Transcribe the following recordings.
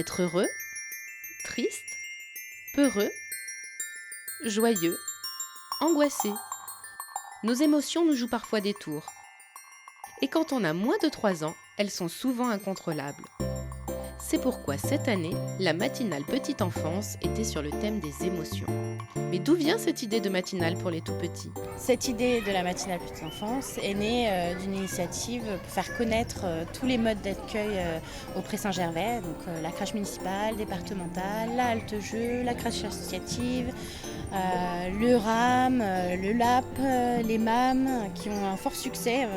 Être heureux, triste, peureux, joyeux, angoissé. Nos émotions nous jouent parfois des tours. Et quand on a moins de 3 ans, elles sont souvent incontrôlables. C'est pourquoi cette année, la matinale petite enfance était sur le thème des émotions. Mais d'où vient cette idée de matinale pour les tout-petits ? Cette idée de la matinale petite enfance est née d'une initiative pour faire connaître tous les modes d'accueil au Pré-Saint-Gervais, donc la crèche municipale, départementale, la halte-jeu, la crèche associative, le RAM, le LAP, les MAM, qui ont un fort succès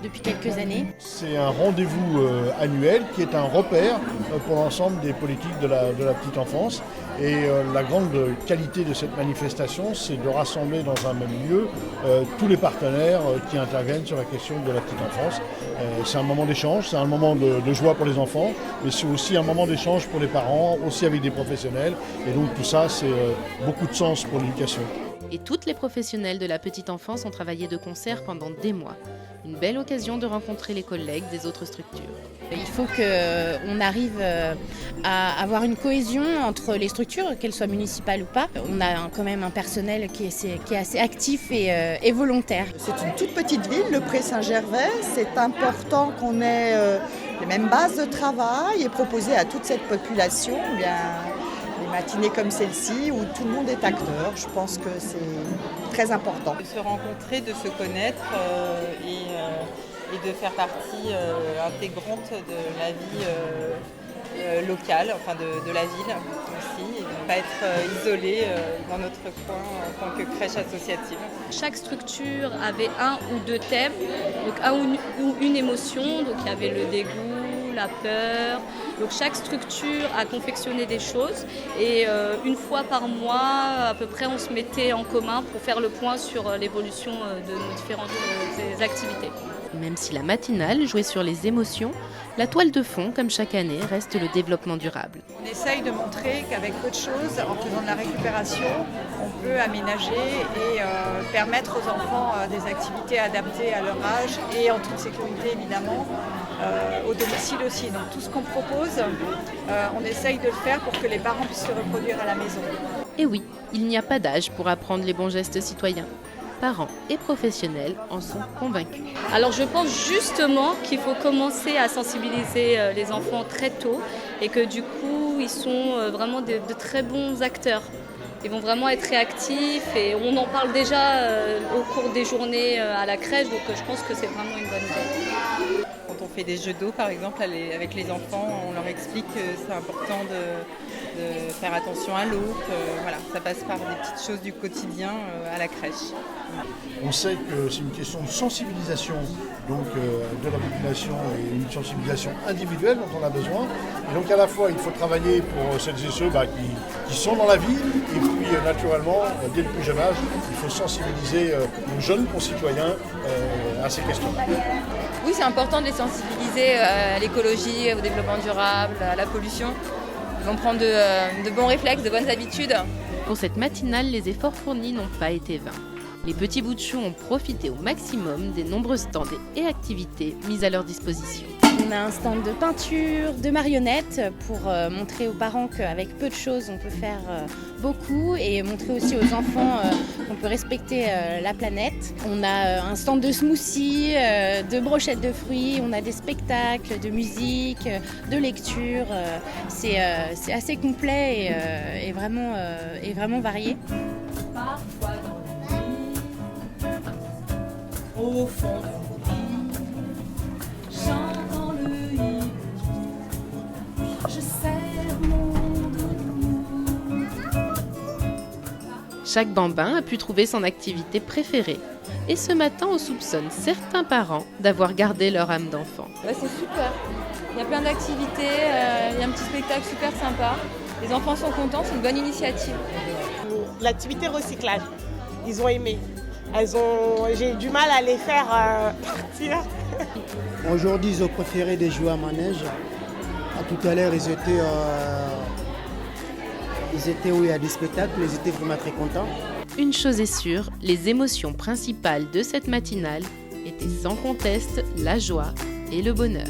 depuis quelques années. C'est un rendez-vous annuel qui est un repère pour l'ensemble des politiques de la petite enfance. Et la grande qualité de cette manifestation, c'est de rassembler dans un même lieu tous les partenaires qui interviennent sur la question de la petite enfance. C'est un moment d'échange, c'est un moment de joie pour les enfants, mais c'est aussi un moment d'échange pour les parents, aussi avec des professionnels. Et donc tout ça, c'est beaucoup de sens pour l'éducation. Et toutes les professionnels de la petite enfance ont travaillé de concert pendant des mois. Une belle occasion de rencontrer les collègues des autres structures. Il faut qu'on arrive à avoir une cohésion entre les structures, qu'elles soient municipales ou pas. On a quand même un personnel qui est assez actif et volontaire. C'est une toute petite ville, le Pré-Saint-Gervais. C'est important qu'on ait les mêmes bases de travail et proposer à toute cette population des matinées comme celle-ci où tout le monde est acteur. Je pense que c'est très important. De se rencontrer, de se connaître et de faire partie intégrante de la vie locale, enfin de la ville aussi, et de ne pas être isolé dans notre coin en tant que crèche associative. Chaque structure avait un ou deux thèmes, donc un ou une émotion, donc il y avait le dégoût, la peur. Donc chaque structure a confectionné des choses et une fois par mois à peu près on se mettait en commun pour faire le point sur l'évolution de nos différentes activités. Même si la matinale jouait sur les émotions, la toile de fond, comme chaque année, reste le développement durable. On essaye de montrer qu'avec peu de choses, en faisant de la récupération, on peut aménager et permettre aux enfants des activités adaptées à leur âge et en toute sécurité évidemment, au domicile aussi. Donc tout ce qu'on propose, on essaye de le faire pour que les parents puissent se reproduire à la maison. Et oui, il n'y a pas d'âge pour apprendre les bons gestes citoyens. Parents et professionnels en sont convaincus. Alors je pense justement qu'il faut commencer à sensibiliser les enfants très tôt et que du coup ils sont vraiment de très bons acteurs. Ils vont vraiment être réactifs et on en parle déjà au cours des journées à la crèche, donc je pense que c'est vraiment une bonne idée. Quand on fait des jeux d'eau par exemple avec les enfants, on leur explique que c'est important de faire attention à l'eau, voilà, ça passe par des petites choses du quotidien à la crèche. On sait que c'est une question de sensibilisation donc, de la population et une sensibilisation individuelle dont on a besoin. Et donc à la fois il faut travailler pour celles et ceux qui sont dans la ville et puis naturellement dès le plus jeune âge il faut sensibiliser nos jeunes concitoyens à ces questions. Oui, c'est important de les sensibiliser à l'écologie, au développement durable, à la pollution. Ils vont prendre de bons réflexes, de bonnes habitudes. Pour cette matinale, les efforts fournis n'ont pas été vains. Les petits bouts de chou ont profité au maximum des nombreux stands et activités mises à leur disposition. On a un stand de peinture, de marionnettes pour montrer aux parents qu'avec peu de choses on peut faire beaucoup et montrer aussi aux enfants qu'on peut respecter la planète. On a un stand de smoothies, de brochettes de fruits, on a des spectacles, de musique, de lecture. C'est assez complet et vraiment varié. Parfois dans la nuit, au fond du lit, j'entends le hibou, je serre mon doudou. Chaque bambin a pu trouver son activité préférée. Et ce matin, on soupçonne certains parents d'avoir gardé leur âme d'enfant. Ouais, c'est super. Il y a plein d'activités, il y a un petit spectacle super sympa. Les enfants sont contents, c'est une bonne initiative. L'activité recyclage, ils ont aimé. J'ai du mal à les faire partir. Aujourd'hui, ils ont préféré des jouets à manège. Tout à l'heure, ils étaient où il y a des spectacles, ils étaient vraiment très contents. Une chose est sûre, les émotions principales de cette matinale étaient sans conteste la joie et le bonheur.